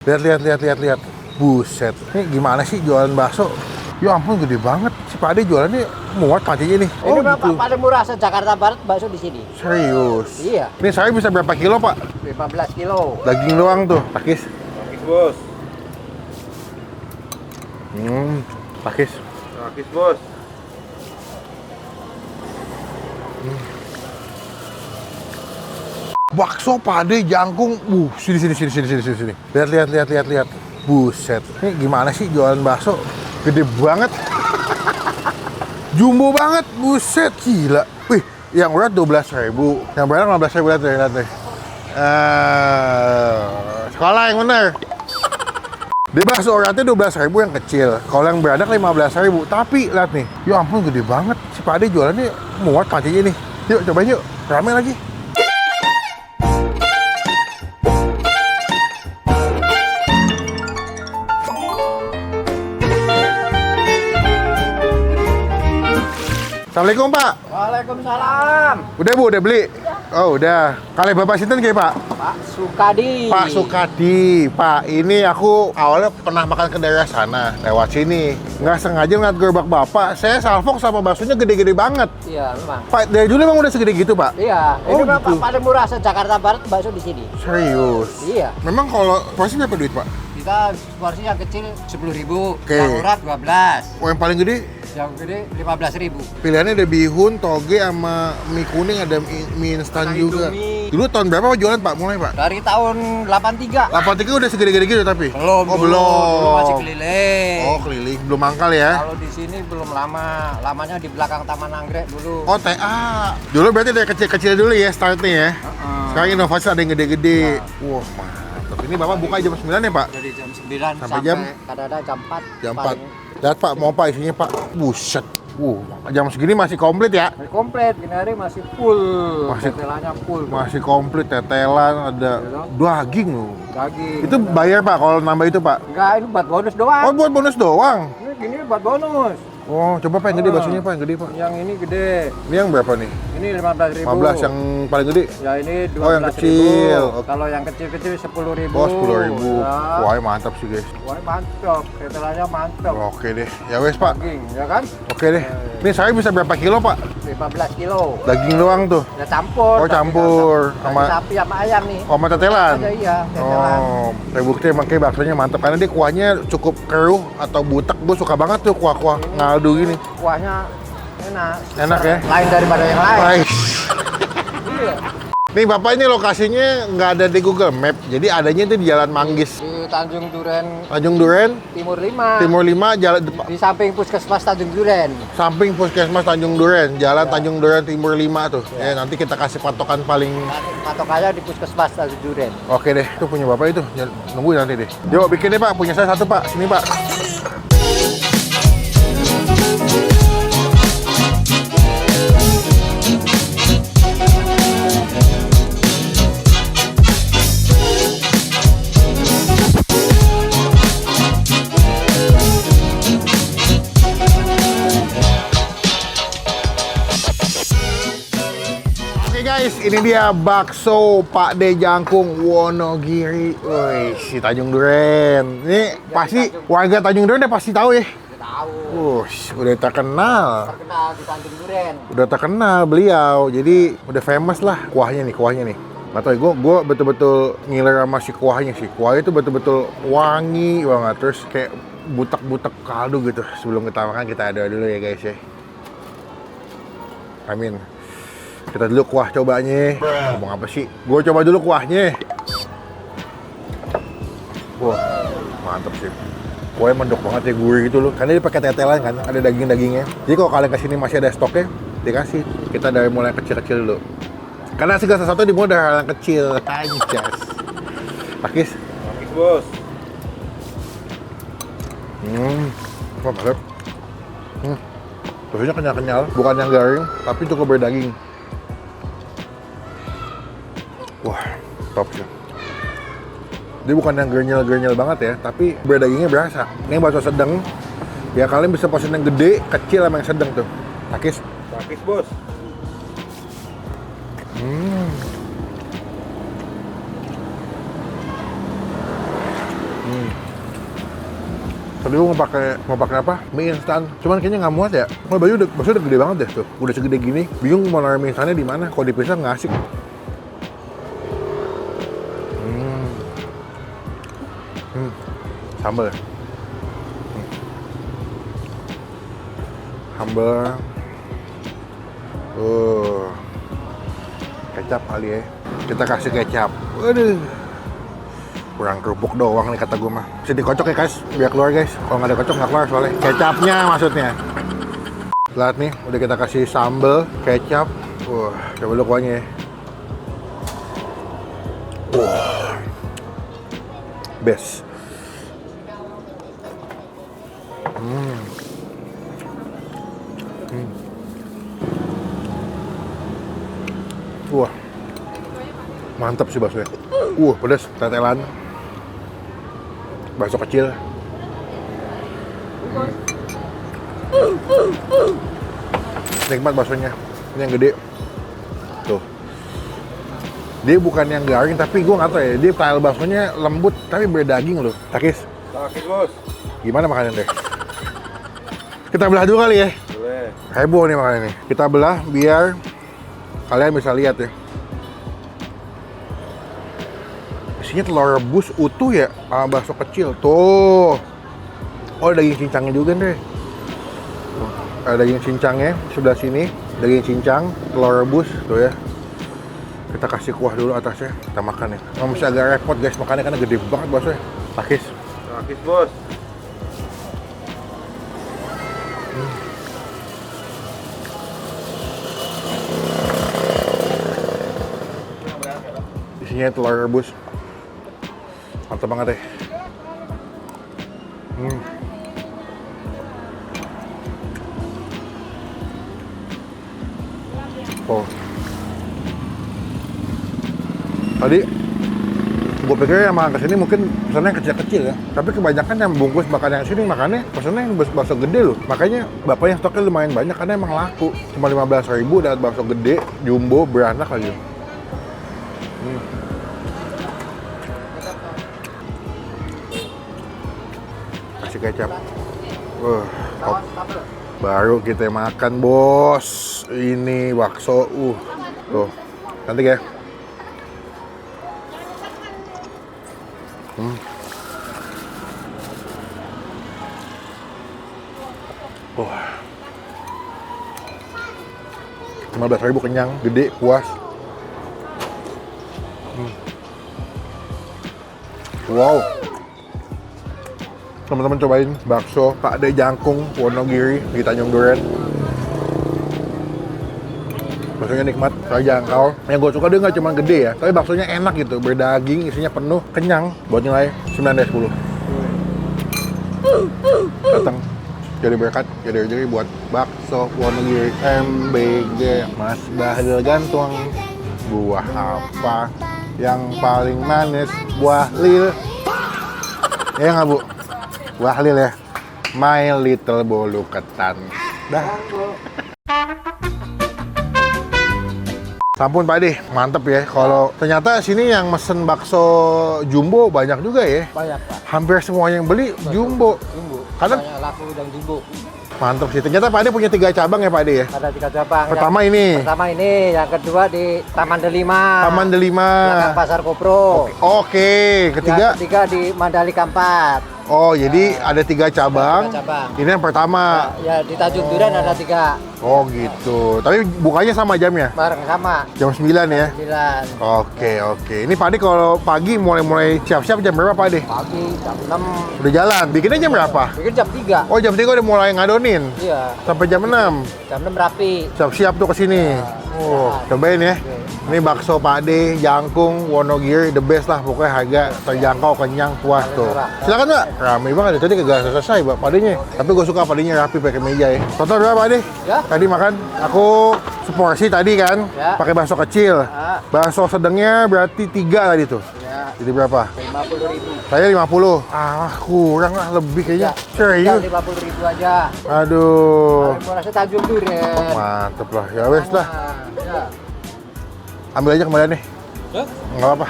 Lihat. Buset. Ini gimana sih jualan bakso? Ya ampun, gede banget. Si Pak Ade jualannya muat pancinya nih. Ini Pak, paling murah se-Jakarta Barat bakso di sini. Serius? Iya. Ini saya bisa berapa kilo, Pak? 15 kilo. Daging doang tuh, pakis. Pakis bos. Pakis. Pakis bos. Bakso Pak Ade jangkung. Sini. Lihat. Buset. Ini gimana sih jualan bakso? Gede banget. Jumbo banget, buset, gila. Wih, yang urat 12.000, yang berat 15.000, lihat deh. Sekolah yang bener. Di bakso uratnya 12.000 yang kecil, kalau yang beranak 15.000. Tapi lihat nih, ya ampun gede banget. Si Pak Ade jualannya muat pancinya nih. Yuk cobain yuk, rame lagi. Assalamualaikum Pak. Waalaikumsalam. Udah Bu, udah beli? Oh udah. Kali Bapak Sinten kayak Pak? Pak Sukadi. Pak Sukadi. Pak, ini aku awalnya pernah makan ke daerah sana, lewat sini. Nggak sengaja ngeliat gerobak Bapak, saya salfok sama baksonya gede-gede banget. Iya, memang. Pak, dari dulu emang udah segede gitu Pak? Iya, Oh, ini gitu. Pak paling murah se-Jakarta Barat bakso di sini. Serius? Iya. Memang kalau porsi berapa duit Pak? Kita porsi yang kecil 10.000, Oke. yang murah 12, Oh yang paling gede? yang gede 15.000. Pilihannya ada bihun, toge, sama mie kuning, ada mie instan Ada juga. Indomie. Dulu tahun berapa Pak jualan Pak? Mulai Pak? Dari tahun 83. 83 udah segede-gede gitu tapi? Belum, Oh dulu, belum. dulu masih keliling. Oh keliling, belum mangkal ya? Kalau di sini belum lama, lamanya di belakang Taman Anggrek dulu. Oh TA. Dulu berarti dari kecil-kecil dulu ya startnya ya? Sekarang inovasi ada yang gede-gede. Wah mantap. Ini Bapak buka jam 9 ya Pak? Dari jam 9 Sampai sampai jam? kadang-kadang jam 4. Jam 4. Lihat Pak, mau apa isinya Pak? Buset. Jam segini masih komplit ya? Masih komplit, ini hari masih full. Masih- Tetelannya full. Masih komplit, tetelan, ada daging loh. Daging. Itu bayar Pak kalau nambah itu Pak? Enggak, ini buat bonus Oh doang. buat bonus doang? Ini gini buat bonus. Oh coba Pak yang gede baksonya Pak, yang gede Pak. Yang ini gede. Ini yang berapa nih? Ini 15.000. 15 yang paling gede? Ya ini 12.000. Oh, yang kecil. Oke. Kalau yang kecil-kecil 10.000. Oh 10.000. Ya. Wah mantap sih guys. Wah, mantap. Tetelannya mantap. Oke deh, ya wes Pak. Daging, ya kan? Oke deh. Ini saya bisa berapa kilo Pak? 15 kilo. Daging doang tuh? Ya campur. Oh, campur. Sama Sama- sapi sama ayam nih. Oh, sama tetelan? Ada iya, tetelan. Oh, terbukti emang kayak baksonya mantap karena dia kuahnya cukup keruh atau butek. Gue suka banget tuh kuah-kuah ngaldu gini. Kuahnya enak. Enak ya? Lain daripada yang lain. Baik. Iya. Nih Bapak, ini lokasinya nggak ada di Google Map, jadi adanya itu di Jalan Manggis. Di Tanjung Duren Tanjung Duren, Timur 5. Timur 5, jalan Di samping Puskesmas Tanjung Duren. samping Puskesmas Tanjung Duren, Jalan Tanjung Duren Timur 5 tuh. Ya, nanti kita kasih patokan paling. Patokannya di Puskesmas Tanjung Duren. Oke deh, itu punya Bapak itu. Nungguin nanti deh. Yuk bikin deh Pak, punya saya satu Pak. Sini Pak. Oke guys, ini dia bakso Pak De Jangkung Wonogiri. Wih, si Tanjung Duren. Ini pasti warga Tanjung Duren udah pasti tahu ya. Tahu. Udah terkenal. Terkenal di Tanjung Duren. Udah terkenal beliau. Jadi udah famous lah kuahnya nih. Nggak tahu ya, gue betul-betul ngiler sama si kuahnya sih. Kuahnya itu betul-betul wangi banget. Terus kayak butek-butek kaldu gitu. Sebelum kita makan kita aduk dulu ya guys ya. Amin. Kita dulu kuah cobanya. Ngomong apa sih? Gue coba dulu kuahnya. Wah, mantap sih. Kuahnya mendok banget ya, gurih gitu loh. Karena dia pakai tetelan kan, ada daging-dagingnya. Jadi kalau kalian kesini masih ada stoknya, dikasih. Kita dari mulai kecil-kecil dulu. Karena segala sesuatu dimulai dari hal yang kecil. Anjas. Pakis. Pakis bos. Wah, mantap. Terusnya kenyal-kenyal, bukan yang garing, tapi cukup berdaging. Wah, top sih. Dia bukan yang gernyel-gernyel banget ya, tapi berdagingnya berasa. Ini bakso sedang, ya kalian bisa pesen yang gede, kecil sama yang sedang tuh. Pakis. Pakis bos. Tadi gue mau pakai apa? Mie instan. Cuman kayaknya nggak muat ya. Oh, bakso udah gede banget deh tuh. Udah segede gini. Bingung mau naruh mie instannya di mana. Kalau dipisah nggak asik. Sambal ya. Sambal. Kecap kali ya. Kita kasih kecap. Waduh. Kurang kerupuk doang nih kata gue mah. Bisa dikocok ya guys, biar keluar guys. Kalau nggak ada kocok nggak keluar soalnya. Kecapnya maksudnya. Lihat nih, udah kita kasih sambal, kecap. Wah, coba lu kuahnya ya. Wah, best. Wah, mantap sih baksonya. Pedas, tetelan. Bakso kecil. Nikmat baksonya. Ini yang gede. Tuh. Dia bukan yang garing, tapi gue nggak tahu ya. Dia style baksonya lembut, tapi berdaging loh. Takis. Takis bos. Gimana makannya deh? Kita belah dulu kali ya. Boleh. Heboh nih makannya nih. Kita belah biar kalian bisa lihat ya. Isinya telur rebus utuh ya, sama bakso kecil. Tuh. Oh, daging cincangnya juga deh. Ada daging cincangnya sebelah sini. Daging cincang, telur rebus, tuh ya. Kita kasih kuah dulu atasnya. Kita makan ya. Masih agak repot guys makannya karena gede banget baksonya. Takis. Takis bos. Isinya telur rebus. Mantap banget deh. Oh. Tadi gue pikir yang makan kesini mungkin pesannya yang kecil-kecil ya. Tapi kebanyakan yang bungkus makan yang sini makannya pesannya yang bakso gede loh. Makanya bapaknya stoknya lumayan banyak karena emang laku. Cuma 15.000 dapat bakso gede, jumbo, beranak lagi. Kasih kecap. Top. Baru kita makan bos. Ini bakso. Tuh. Cantik ya. Wah. 15.000 kenyang, gede, puas. Wow. Teman-teman cobain bakso Pak De Jangkung Wonogiri di Tanjung Duren. Baksonya nikmat, terjangkau. Yang gue suka dia nggak cuma gede ya, tapi baksonya enak gitu, berdaging, isinya penuh, kenyang. Buat nilai 9 dari 10. Datang jadi berkat, jadi rezeki buat bakso Wonogiri MBG. Mas Bahlil Gantung, buah apa yang paling manis? Buah lil. Ya nggak bu? Buah lil ya. My little bolu ketan. Dah. Sampun Pak De, mantep ya. Kalau ternyata sini yang mesen bakso jumbo banyak juga ya. Banyak Pak. Hampir semuanya yang beli jumbo. Karena Banyak laku dan jumbo. mantep sih. Ternyata Pak De punya 3 cabang ya Pak De ya. Ada 3 cabang. Pertama ini. Pertama ini, yang kedua di Taman Delima. Taman Delima. Belakang Pasar Kopro. Oke, ketiga. Yang ketiga di Mandalika 4. Oh, jadi ada 3 cabang. 3 cabang. Ini yang pertama. Ya di Tanjung Duren ada 3. Oh gitu. Tapi bukanya sama jamnya? Bareng sama. Jam 9 ya? 9. Oke. Ini Pak De kalau pagi mulai siap-siap jam berapa Pak De? Pagi jam 6. Udah jalan. Bikinnya jam berapa? Bikin jam 3. Oh, jam 3 udah mulai ngadonin? Iya. Sampai jam 6? Jam 6 rapi. Siap-siap tuh kesini. Oh, cobain ya. Ini bakso Pak De Jangkung Wonogiri, the best lah. Pokoknya harga terjangkau, kenyang, puas tuh. Silakan Mbak. Rame banget ya. Tadi kagak selesai Pak De-nya. Tapi gue suka Pak De-nya rapi pakai meja ya. Total berapa Pak De? Ya. Tadi makan, aku seporsi tadi kan, Ya. pakai bakso kecil. Ya. Bakso sedangnya berarti 3 tadi tuh. Ya. Jadi berapa? 50.000. Saya 50. Ah, kurang lah lebih kayaknya. Serius. 50.000 aja. Aduh. Paling murah Tanjung Duren. Mantep lah. Ya wes lah. Ya. Ambil aja kembalian nih. Ya. Nggak apa-apa.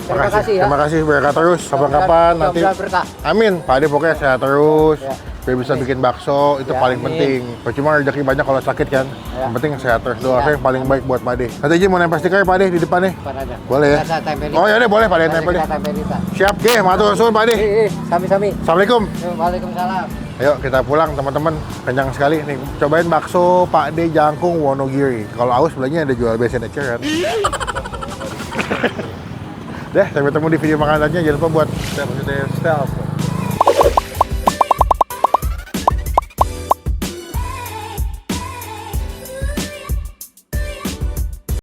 Terima kasih ya. Terima kasih berkah terus. Kapan-kapan nanti. Mudah-mudahan berkah. Amin. Pak Ade pokoknya sehat terus. Ya. Biar bisa bikin bakso, itu Ya, paling amin. penting. Percuma rezeki banyak kalau sakit kan. Ya. Yang penting sehat terus. Doa Ya. saya yang paling baik buat Pak Ade. Nanti aja mau nempel stiker Pak Ade di depan nih. Depan aja. Boleh ya? Kita tempelin. Oh ya deh boleh Pak Ade tempel deh. Kita tempelin, Pak. Siap, oke, matur suwun Pak Ade. Sami-sami. Assalamualaikum. Waalaikumsalam. Ayo kita pulang teman-teman. Kenyang sekali nih. Cobain bakso Pak De Jangkung Wonogiri. Kalau aus sebelahnya ada jual BSN Ecer kan. Deh, sampai ketemu di video makanannya. Jangan lupa buat Step to the stealth.